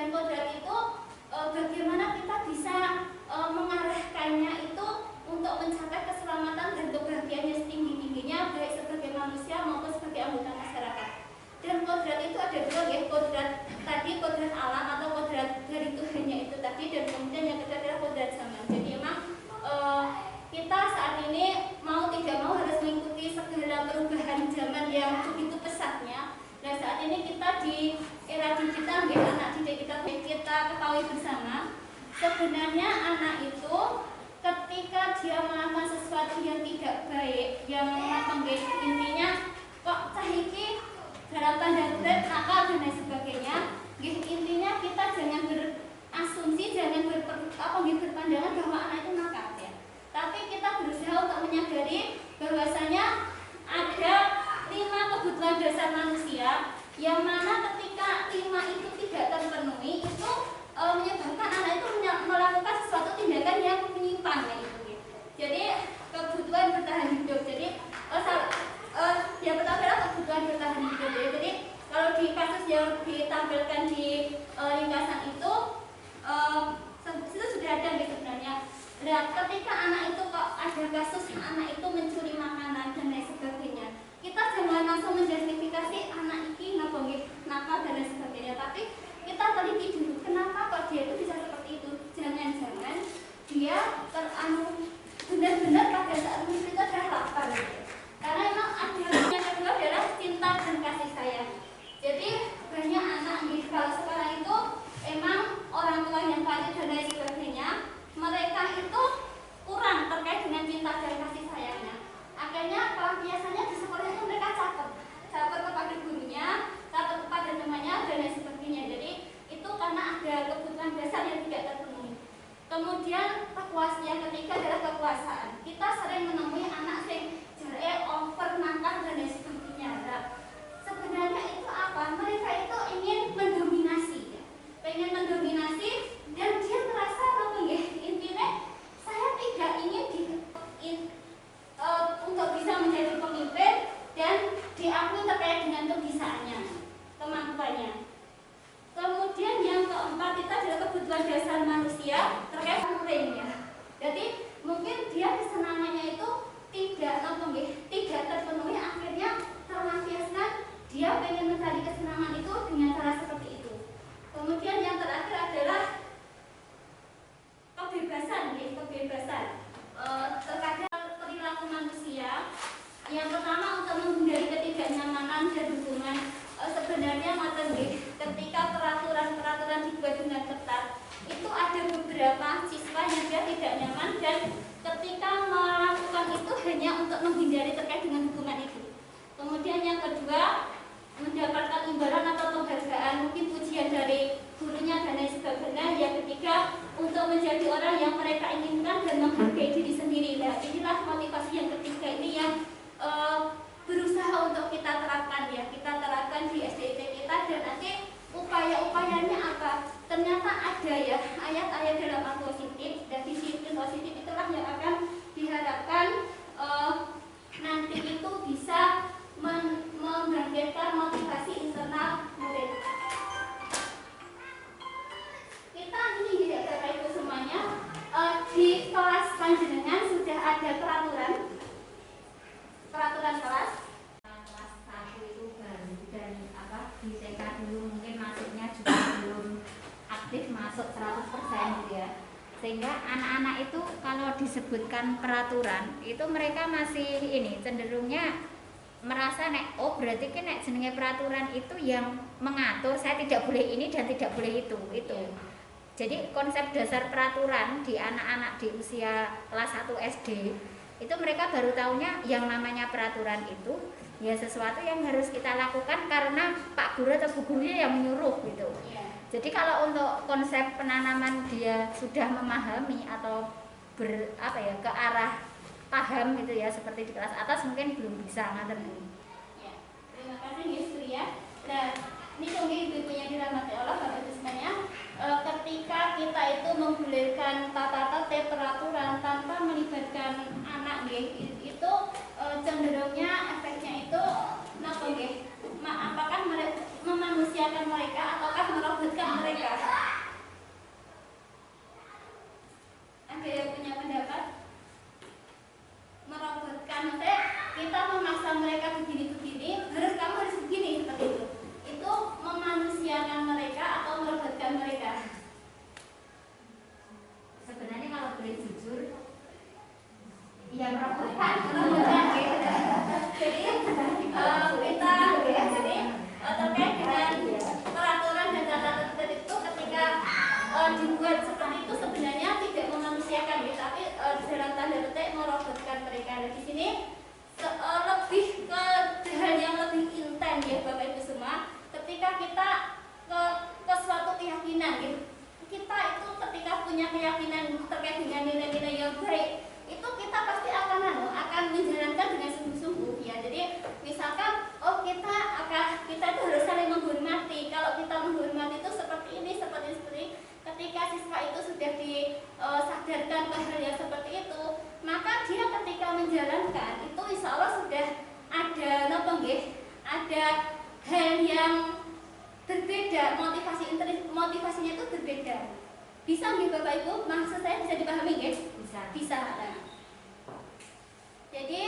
Dan kodrat itu bagaimana kita bisa mengarahkannya itu untuk mencapai keselamatan dan kebahagiaan setinggi-tingginya, baik sebagai manusia maupun sebagai anggota masyarakat. Dan kodrat itu ada dua ya, kodrat tadi kodrat alam atau kodrat dari Tuhannya itu tadi, dan kemudian yang kedua adalah kodrat zaman. Jadi memang kita saat ini mau tidak mau harus mengikuti segala perubahan zaman yang begitu pesatnya. Dan saat ini kita di era digital, anak didik kita ketahui bersama, sebenarnya anak itu ketika dia melakukan sesuatu yang tidak baik, yang intinya kok cahiki dalam tanda kutip nakal dan lain sebagainya, intinya kita jangan berasumsi, jangan berpandangan bahwa anak itu nakal ya. Tapi kita berusaha untuk menyadari bahwasanya ada 5 kebutuhan dasar manusia yang mana ketika 5 itu tidak terpenuhi itu menyebabkan anak itu melakukan sesuatu tindakan yang menyimpang gitu. Jadi kebutuhan bertahan hidup. Jadi yang pertama adalah kebutuhan bertahan hidup. Jadi kalau di kasus yang ditampilkan di ringkasan itu sudah ada gitu sebenarnya. Nah, ketika anak itu kok ada kasus anak itu mencuri makanan dan lain sebagainya, kita jangan langsung menjustifikasi anak ini nakal dan lain sebagainya, tapi kita teliti dulu kenapa kok dia itu bisa seperti itu. Jangan-jangan dia benar-benar pada saat itu adalah lapar gitu. Karena memang ada yang kedua adalah cinta dan kasih sayang. Jadi banyak anak di kalau sekarang itu emang orang tua yang baik dan lain sebagainya, mereka itu kurang terkait dengan cinta dan kasih sayangnya. Akhirnya biasanya di sekolah itu mereka caper kepada gurunya, caper kepada temannya dan lain sebagainya. Jadi itu karena ada kebutuhan dasar yang tidak terpenuhi. Kemudian yang ketiga adalah kekuasaan. Kita sering menemui anak yang jarak over nakal dan lain sebagainya. Nah, sebenarnya itu apa? Mereka itu ingin mendominasi, ya. Pengen mendominasi dan dia merasa intinya saya tidak ingin untuk bisa menjadi pemimpin dan diakui terkait dengan kebisaannya, kemampuannya. Kemudian yang keempat itu adalah kebutuhan dasar manusia terkait ringnya. Jadi mungkin dia kesenangannya itu tidak terpenuhi, akhirnya terlampiaskan dia pengen mencari kesenangan itu dengan cara seperti itu. Kemudian yang terakhir adalah kebebasan. Terkadang perilaku manusia yang pertama untuk menghindari ketidaknyamanan dan hubungan sebenarnya ketika peraturan dibuat dengan ketat itu ada beberapa siswa yang dia tidak nyaman dan ketika melakukan itu hanya untuk menghindari terkait dengan hubungan itu. Kemudian yang kedua, mendapatkan imbalan atau penghargaan, mungkin pujian dari gurunya dan lain sebagainya. Yang ketiga, untuk menjadi orang yang mereka inginkan dan menghargai diri sendiri. Nah, inilah motivasi yang ketiga ini yang berusaha untuk kita terapkan ya. Kita terapkan di SDIT kita dan nanti upaya-upayanya apa? Ternyata ada ya ayat-ayat dalam Al-Positif, dan disiplin positif itulah yang akan diharapkan nanti itu bisa membangkitkan motivasi internal murid. Kita ini tidak terkait itu semuanya. Di kelas panjenengan sudah ada peraturan kelas. Kelas 1 itu baru dan di TK dulu mungkin masuknya juga belum aktif masuk 100% gitu ya. Sehingga anak-anak itu kalau disebutkan peraturan itu mereka masih cenderungnya merasa berarti kan jenenge peraturan itu yang mengatur saya tidak boleh ini dan tidak boleh itu. Jadi konsep dasar peraturan di anak-anak di usia kelas 1 SD itu mereka baru tahunya yang namanya peraturan itu ya sesuatu yang harus kita lakukan karena Pak Guru atau Bu Gurunya yang menyuruh gitu. Jadi kalau untuk konsep penanaman dia sudah memahami atau ke arah paham gitu ya seperti di kelas atas mungkin belum bisa ngaten. Ya, terima kasih Yesus ya. Nah, ini mungkin ibu yang dirahmati Allah Bapak Ibu semuanya. Ketika kita itu menggulirkan tata tertib peraturan tanpa melibatkan anak itu cenderungnya efeknya itu apakah memanusiakan mereka ataukah merobotkan mereka? dibuat seperti itu sebenarnya tidak memanusiakan ya, tapi dalam tanda petik merobotkan mereka. Nah, di sini lebih ke hal yang lebih intens ya Bapak Ibu semua. Ketika kita ke suatu keyakinan gitu, kita itu ketika punya keyakinan terkait dengan nilai-nilai yang baik, itu kita pasti akan menjalankan dengan sungguh-sungguh ya. Jadi misalkan kita itu harus saling menghormati. Kalau kita menghormati itu seperti ini. Ketika siswa itu sudah disadarkan ke hal yang seperti itu, maka dia ketika menjalankan itu insya Allah sudah ada ada hal yang berbeda, motivasinya itu berbeda. Bisa nggih Bapak Ibu? Maksud saya bisa dipahami nggih? Bisa. Nah. Jadi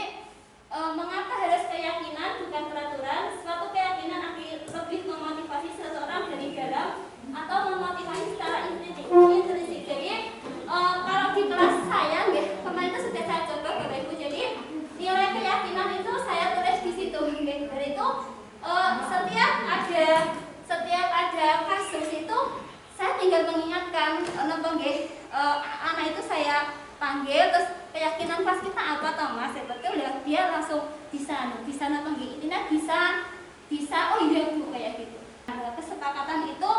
mengapa harus keyakinan bukan peraturan? Suatu keyakinan lebih memotivasi seseorang dari dalam atau memotivasi secara intrinsik. Jadi kalau di kelas saya nggih, kemarin itu sudah saya coba Bapak Ibu. Jadi nilai keyakinan itu saya tulis di situ nggih. Dari itu setiap ada kasus itu saya tinggal mengingatkan anak itu saya panggil, terus keyakinan kelas kita apa toh Mas? Betul ya, dia langsung bisa napa nggih? Intinya bisa oh iya Bu kayak gitu. Nah, kesepakatan itu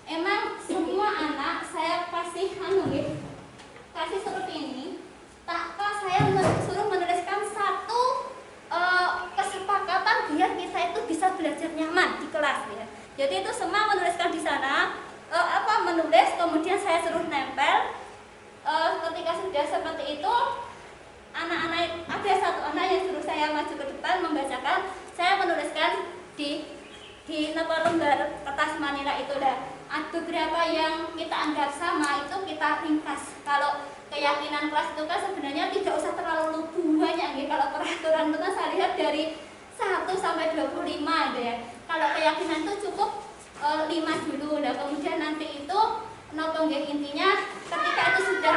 emang semua anak saya kasih kasih seperti ini. Saya suruh menuliskan satu kesepakatan biar kita itu bisa belajar nyaman di kelas ya. Jadi itu semua menuliskan di sana, menulis, kemudian saya suruh nempel. Ketika sudah seperti itu, ada satu anak yang suruh saya maju ke depan membacakan, saya menuliskan di lembar kertas manila itu dah. Ada beberapa yang kita anggap sama itu kita ringkas. Kalau keyakinan kelas itu kan sebenarnya tidak usah terlalu banyak ya. Kalau peraturan itu kan saya lihat dari 1 sampai 25 gitu ya. Kalau keyakinan itu cukup 5 dulu. Nah, kemudian nanti itu intinya ketika itu sudah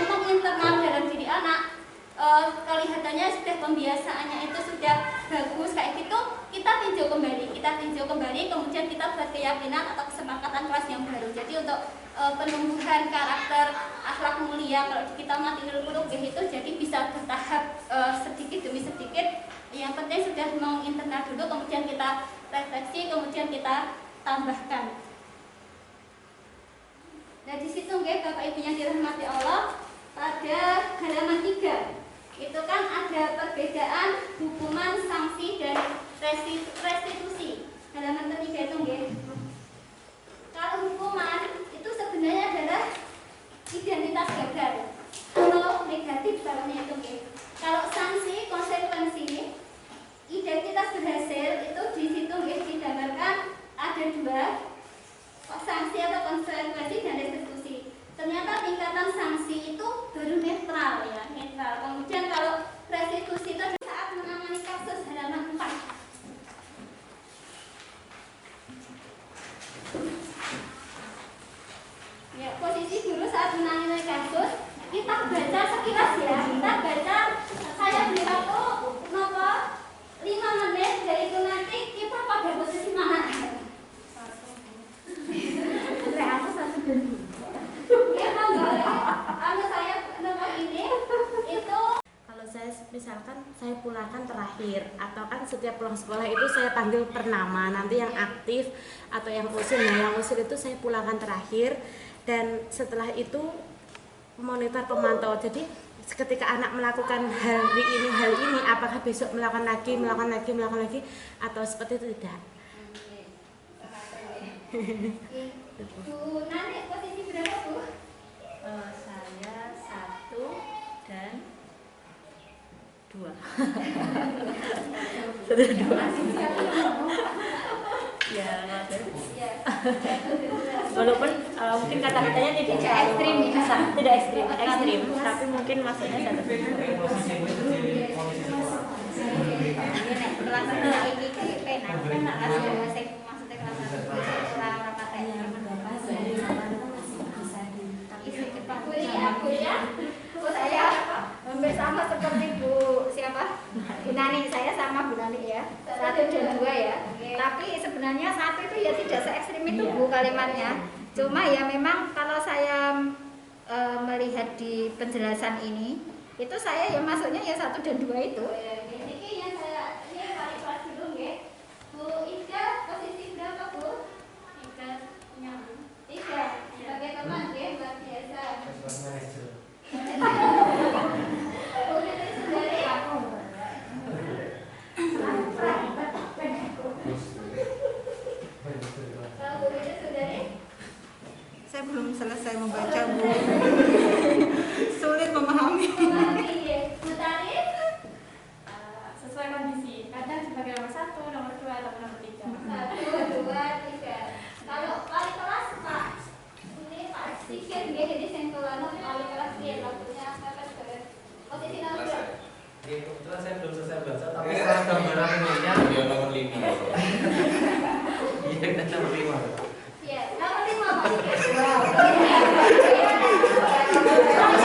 menginternal dalam diri anak, kelihatannya sudah pembiasaannya itu sudah bagus kayak gitu, kita tinjau kembali, kemudian kita buat keyakinan atau kesepakatan kelas yang baru. Jadi untuk penumbuhan karakter akhlak mulia kalau kita matinul qulub itu jadi bisa bertahap sedikit demi sedikit. Yang penting sudah menginternal dulu, kemudian kita refleksi, kemudian kita tambahkan. Nah di situ Bapak Ibu yang dirahmati Allah, pada halaman 3 itu kan ada perbedaan hukuman, sanksi dan restitusi. Halaman ketiga itu kalau hukuman itu sebenarnya adalah identitas gagal atau negatif salahnya itu Kalau sanksi, konsekuensi, identitas berhasil itu di situ digambarkan ada 2, sanksi atau konsekuensi dan restitusi. Ternyata tingkatan sanksi itu baru netral ya, netral. Kemudian kalau restitusi itu saat menangani kasus, halaman 4. Ya, posisi guru saat menangani kasus, kita baca sekilas ya. Kita baca, saya beri waktu 5 menit, dari itu nanti kita pada posisi mana? Saya misalkan saya pulangkan terakhir, atau kan setiap pulang sekolah itu saya panggil per nama, nanti yang aktif atau yang usil. Nah yang usil itu saya pulangkan terakhir, dan setelah itu monitor pemantau. Jadi ketika anak melakukan hal ini, apakah besok melakukan lagi atau seperti itu tidak. Bu, nanti posisi berapa Bu? Saya 1 dan 2. Ya, walaupun mungkin kata-katanya tidak ekstrim, tidak ekstrim, tapi mungkin maksudnya satu. Saya hampir sama seperti Bu Bu Nani, saya sama Bu Nani ya, 1 dan 2 ya. Tapi sebenarnya 1 itu ya tidak se ekstrim itu Bu kalimatnya. Cuma ya memang kalau saya melihat di penjelasan ini, itu saya ya masuknya ya 1 dan 2 itu. Ini yang saya balik kelas dulu ya. Bu Ika posisi berapa Bu? Ika nyambung. 3 sebagai teman ya, luar biasa. Bu Fitri Sundari. Bu Fitri Sundari. Saya belum selesai membaca, Bu. Sulit memahami. Bu Tari. Sesuai kondisi, kadang sebagai nomor 1, nomor 2, atau nomor 3. 1, 2, 3. Kalau wali kelas Pak, ini Pak Sikir dia jadi sengkolan wali kelas dia waktunya kakak sebagai posisi nomor 2. Kebetulan saya belum selesai baca, tapi setelah gambaran ininya dia nomor 5. Iya, kita nomor 5. Iya, nomor 5 Pak Sikir. Nomor 1.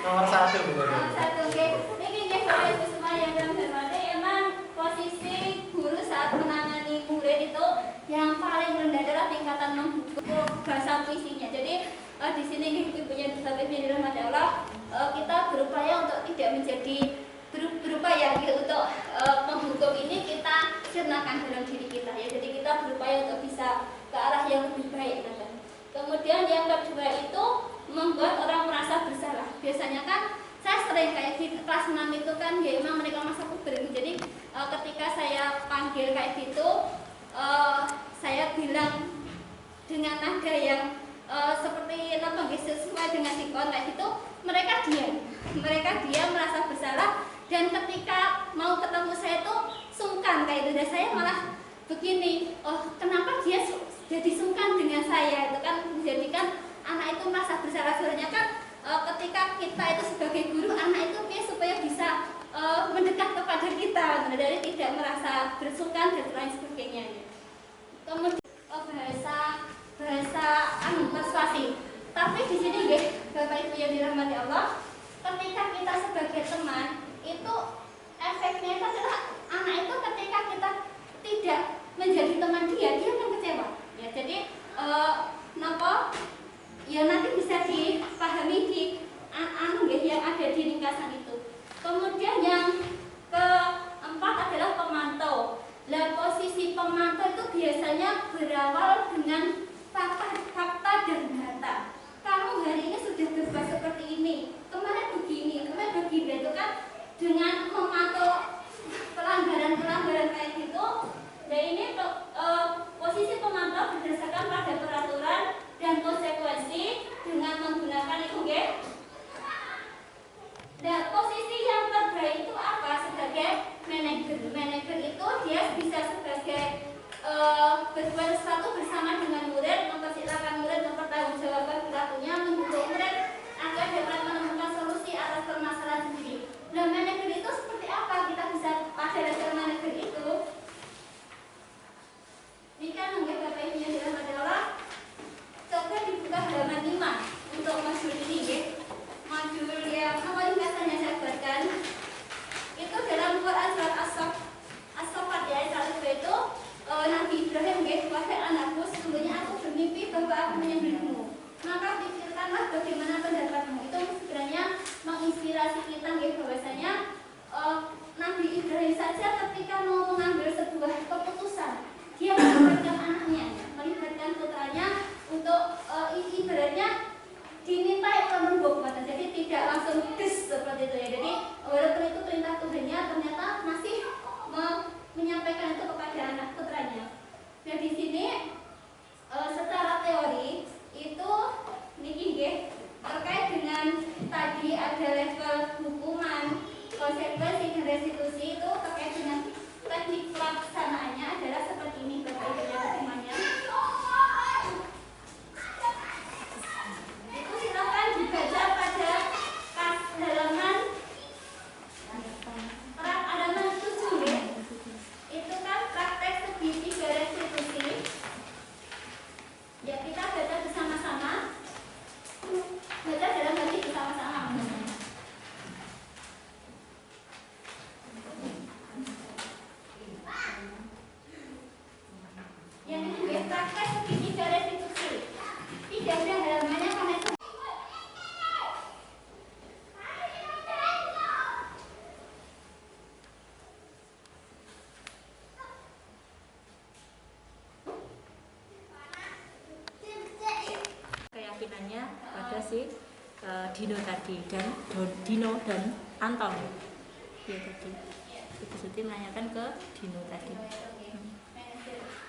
Nomor 1 bukan. Nomor 1 oke. Ini nggih Bapak Ibu semua yang kami hormati, emang posisi guru saat menangani murid itu yang paling rendah adalah tingkatan membuku bahasa puisinya. Jadi di sini ibunya Bapak Ibu dirahmati Allah, kita berupaya untuk tidak menjadi berupaya gitu untuk penghukum ini kita sirnakan dalam diri kita ya. Jadi kita berupaya untuk bisa ke arah yang lebih baik. Kemudian yang kedua itu membuat orang merasa bersalah. Biasanya kan saya sering kayak di kelas 6 itu kan ya emang mereka masa puber. Jadi ketika saya panggil kayak gitu, saya bilang dengan nada yang seperti sesuai dengan sikon kayak gitu, mereka diam merasa bersalah, dan ketika mau ketemu saya tuh sungkan kayak itu. Dan saya malah begini, oh kenapa dia jadi sungkan dengan saya, itu kan menjadikan anak itu merasa bersalah. Sebenarnya kan ketika kita itu sebagai guru, anak itu supaya bisa mendekat kepada kita, dari tidak merasa bersungkan dan lain sebagainya. Kemudian bahasa persuasi. Tapi di sini nggih, Bapak Ibu yang dirahmati Allah, ketika kita sebagai teman itu efeknya itu adalah anak itu ketika kita tidak menjadi teman dia akan kecewa. Ya, jadi ya nanti bisa dipahami di yang ada di ringkasan itu. Kemudian yang keempat adalah pemantau. Nah, posisi pemantau itu biasanya berawal dengan fakta dan data. Kamu hari ini sudah berbuat seperti ini, kemarin begini, itu kan dengan memantau pelanggaran kayak gitu. Dan ini posisi pemantau berdasarkan pada peraturan dan konsekuensi dengan menggunakan itu nggih. Dan posisi yang terbaik itu apa? Sebagai manajer. Manajer itu dia bisa sebagai berbuat sesuatu bersama dengan murid, mempersilahkan murid mempertanggungjawabkan perilakunya, mendukung murid agar dapat menemukan solusi atas permasalahan sendiri. Nah, manajer itu seperti apa? Kita bisa pada dasar manajer itu. Ini kan nggih Bapak Ibu yang dirahmati Allah. Coba dibuka halaman 5 untuk modul ini nggih. Modul yang ringkasannya saya buatkan itu dalam Quran surat As-Saffat ya, ayat 1 itu Nabi Ibrahim nggih, wahai anakku, sesungguhnya aku bermimpi bahwa aku menyembelihmu. Maka pikirkanlah bagaimana pendapatmu. Itu sebenarnya menginspirasi kita nggih, bahwasanya Nabi Ibrahim saja ketika keyakinannya pada si Dino tadi dan Dino dan Anton. Ya tadi Ibu Suti menanyakan ke Dino tadi.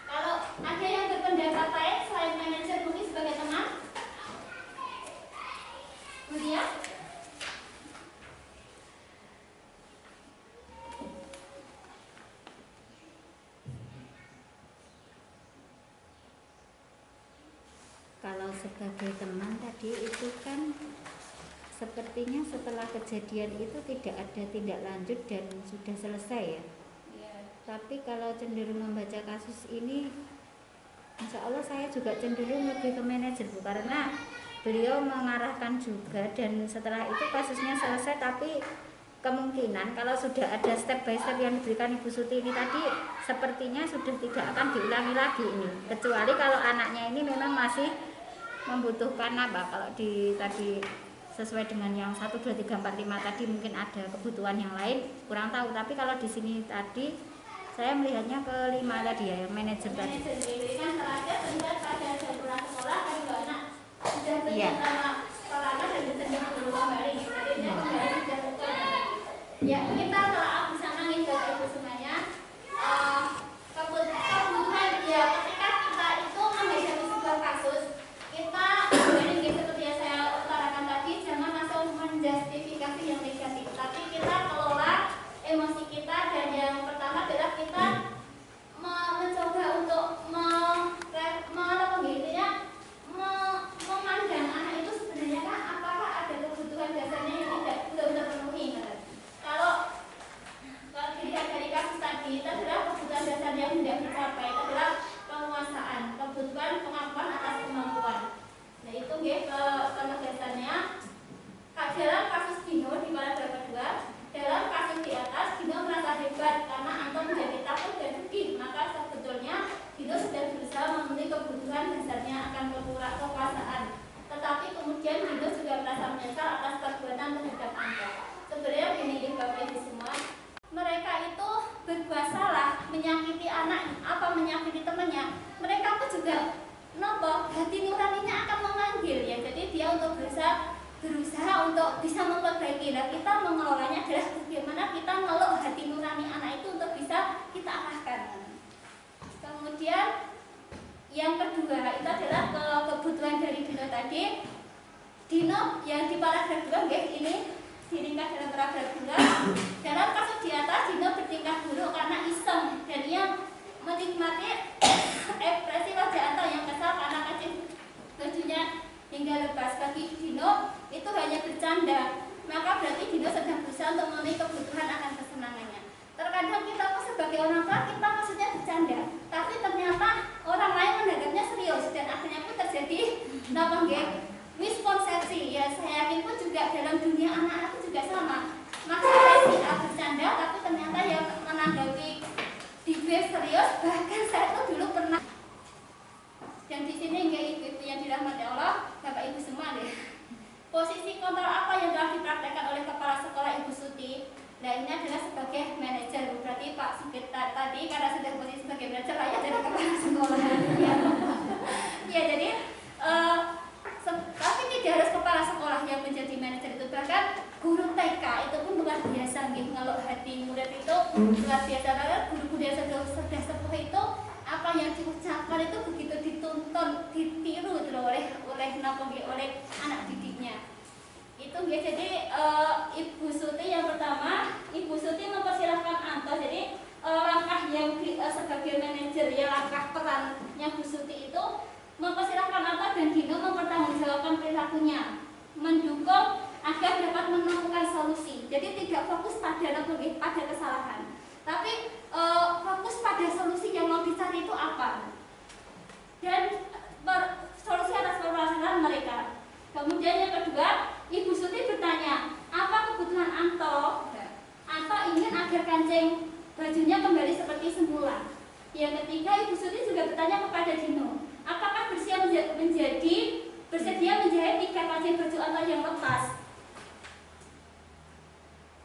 Kalau ada yang berpendapat lain selain manajer mungkin sebagai teman, Budia? Kalau sebagai teman tadi itu kan sepertinya setelah kejadian itu tidak ada tindak lanjut dan sudah selesai ya. Tapi kalau cenderung membaca kasus ini, insya Allah saya juga cenderung lebih ke manajer Bu, karena beliau mengarahkan juga dan setelah itu kasusnya selesai. Tapi kemungkinan kalau sudah ada step by step yang diberikan Ibu Suti ini tadi, sepertinya sudah tidak akan diulangi lagi ini, kecuali kalau anaknya ini memang masih membutuhkan apa, kalau di tadi sesuai dengan yang 1, 2, 3, 4, 5 tadi mungkin ada kebutuhan yang lain, kurang tahu. Tapi kalau di sini tadi saya melihatnya ke 5 tadi ya, yang manajer tadi. Jadi kan terakhir terlihat pada jam pulang sekolah kan juga anak sudah Iya. sama sekolahnya dan cenderung belum kembali. Jadi dia kembali sudah betul. Ya kita telah bisa nangis Bapak Ibu semuanya. Kebutuhan ya ketika kita itu menghadapi sebuah kasus, kita ini seperti yang saya utarakan tadi, jangan langsung menjustifikasi yang negatif, tapi kita kelola emosi kita. Dan yang pertama adalah kita mencoba untuk memandang anak itu sebenarnya kan apakah ada kebutuhan dasarnya yang tidak benar-benar terpenuhi. Kalau dilihat dari kasus tadi, itu adalah kebutuhan dasar yang tidak dicapai, itu adalah penguasaan, kebutuhan pengakuan atas kemampuan. Nah itu penegasannya. Dalam kasus Dino di paragraf kedua, dalam kasus di atas Dino merasa hebat karena Anton menjadi takut dan sedih, maka sebetulnya Dino sudah berusaha memenuhi kebutuhan dasarnya akan kekuasaan. Tetapi kemudian Dino juga merasa menyesal atas perbuatan terhadap Anton. Sebenarnya ini Bapak Ibu semua, mereka itu berbuat salah, menyakiti anak, apa menyakiti temannya. Mereka pun juga hati nuraninya akan memanggil ya. Jadi dia untuk berusaha untuk bisa memperbaiki. Nah, kita mengelolanya adalah bagaimana kita ngelok hati nurani anak itu untuk bisa kita arahkan. Kemudian yang kedua itu adalah kebutuhan dari Dino tadi. Dino yang di paragraf 2 ini diringkas dalam paragraf 2. Dalam kasus di atas Dino bertingkah buruk karena iseng dan ia menikmati ekspresi wajah Anton yang kesal karena bajunya hingga lepas. Bagi Dino itu hanya bercanda, maka berarti Dino sedang berusaha untuk memenuhi kebutuhan akan kesenangannya. Terkadang kita sebagai orang tua kita maksudnya bercanda, tapi ternyata orang lain menganggapnya serius dan akhirnya pun terjadi miskonsepsi. Ya saya yakin pun juga dalam dunia anak-anak juga sama. Maksudnya sih bercanda, tapi ternyata yang menanggapi di serius. Bahkan saya tuh dulu pernah. Dan di sini enggak ibu yang dirahmati Allah, Bapak Ibu semua deh. Posisi kontrol apa yang telah dipraktekkan oleh kepala sekolah Ibu Suti? Nah ini adalah sebagai manajer. Berarti Pak Sugit tadi karena sudah posisi sebagai manajer, saya adalah kepala sekolah. Ya jadi tapi tidak harus kepala sekolah yang menjadi manajer itu. Bahkan guru TK itu pun luar biasa nih, ngelok hati murid itu luar biasa. Karena guru-guru yang sudah sepuh itu apa yang diucapkan itu begitu dituntun, ditiru oleh anak didiknya. Itu ya, jadi Ibu Suti yang pertama, Ibu Suti mempersilahkan Anton. Jadi langkah yang sebagai manajer ya, langkah perannya Bu Suti itu mempersilahkan Anton dan Dino mempertanggungjawabkan perilakunya, mendukung agar dapat menemukan solusi. Jadi tidak fokus pada kesalahan, tapi fokus pada solusi yang mau dicari itu apa, dan solusi atas permasalahan mereka. Kemudian yang kedua, Ibu Suti bertanya, apa kebutuhan Anto? Anto ingin agar kancing bajunya kembali seperti semula. Yang ketiga, Ibu Suti juga bertanya kepada Dino, apakah bersedia menjahit 3 kancing baju Anto yang lepas?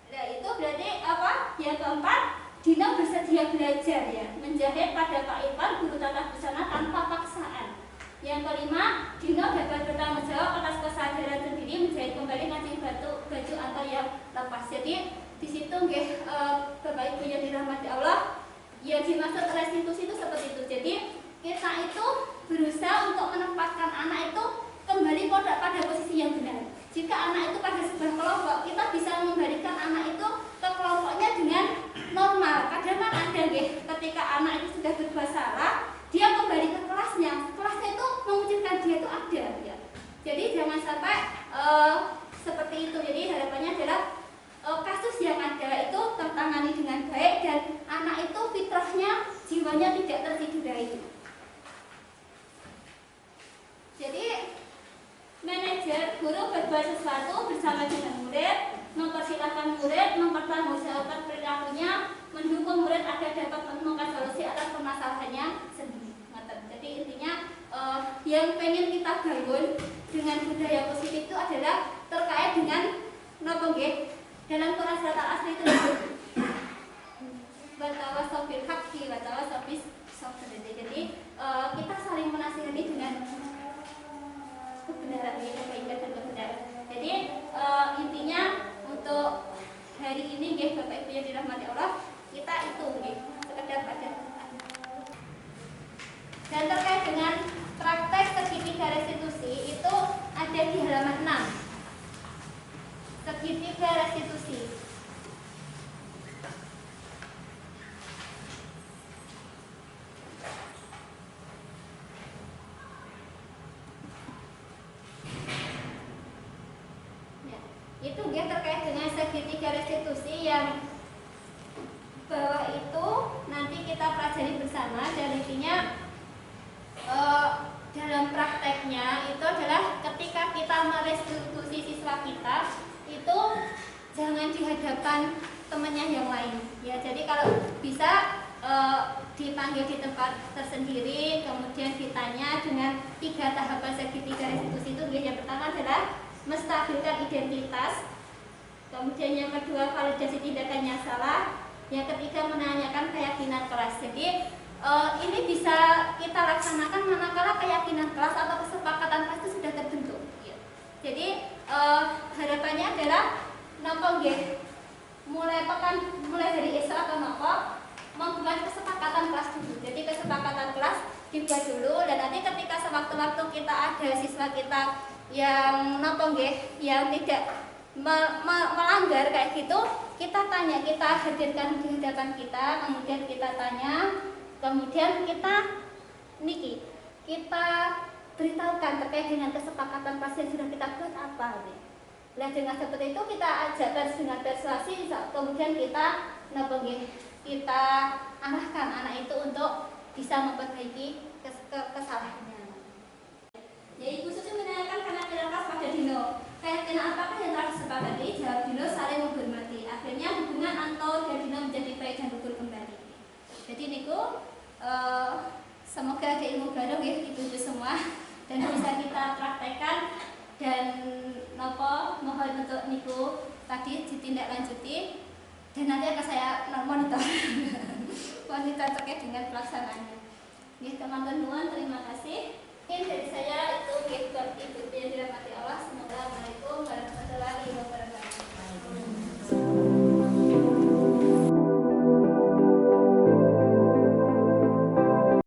Nah itu berarti apa? Yang keempat, Dino bersedia belajar ya, menjahit pada Pak Irfan, guru tata busana tanpa paksaan. Yang kelima, Dino dapat bertanggung jawab restitusi itu seperti itu. Jadi kita itu berusaha untuk menempatkan anak itu kembali pada posisi yang benar. Jika anak itu pada sebuah kelompok, kita bisa membalikan anak itu ke kelompoknya dengan normal. Kadang kan ada ketika anak itu sudah berbuat salah, dia kembali ke kelasnya. Kelasnya itu mengucilkan dia itu ada ya. Jadi jangan sampai seperti itu. Jadi harapannya adalah kasus yang ada itu tertangani dengan baik dan anak itu fitrahnya, jiwanya tidak tercederai. Jadi manajer guru berbuat sesuatu bersama dengan murid, mempersilahkan murid, mempertanggungjawabkan perilakunya, mendukung murid agar dapat menemukan solusi atas permasalahannya sendiri. Jadi intinya yang pengen kita bangun dengan budaya positif itu adalah terkait dengan dalam Quran surat Al-Asr itu watawasau bil haqqi watawasau bis sabr. Jadi kita saling menasihati dengan kebenaran, kebaikan dan kebenaran. Jadi intinya untuk hari ini Bapak Ibu yang dirahmati Allah, kita itu sekedar baca. Dan terkait dengan praktek segitiga restitusi itu ada di halaman 6. Segitiga restitusi. Itu terkait dengan segitiga restitusi yang bawah itu nanti kita pelajari bersama. Dan intinya dalam prakteknya itu adalah ketika kita merestitusi siswa kita itu jangan di hadapan temannya yang lain ya. Jadi kalau bisa dipanggil di tempat tersendiri, kemudian ditanya dengan 3 tahapan segitiga restitusi itu. Yang pertama adalah menstabilkan identitas, kemudian yang kedua validasi tindakannya salah, yang ketiga menanyakan keyakinan kelas. Jadi ini bisa kita laksanakan manakala keyakinan kelas atau kesepakatan kelas itu sudah terbentuk. Jadi harapannya adalah mulai dari esok atau nopo membuat kesepakatan kelas dulu. Jadi kesepakatan kelas dibuat dulu, dan nanti ketika sewaktu-waktu kita ada siswa kita yang yang tidak melanggar kayak gitu, kita tanya, kita hadirkan di hadapan kita, kemudian kita tanya, kemudian kita beritahukan terkait dengan kesepakatan kelas yang sudah kita buat apa. Nah dengan seperti itu kita ajarkan dengan persuasi, kemudian kita arahkan anak itu untuk bisa memperbaiki kesalahannya. Ya, Ibu Susi menanyakan keyakinan kelas pada Dino. Keyakinan apakah yang telah disepakati? Jawab Dino, saling menghormati. Akhirnya hubungan Anto dan Dino menjadi baik dan rukun kembali. Jadi niku semoga ada ilmu baru ya Ibu semua dan bisa kita praktekkan, dan mohon untuk niku tadi ditindaklanjuti dan nanti akan saya monitor terkait dengan pelaksanaannya. Teman-teman, terima kasih. Mungkin dari saya itu buat Ibu yang dirahmati Allah. Assalamualaikum warahmatullahi wabarakatuh.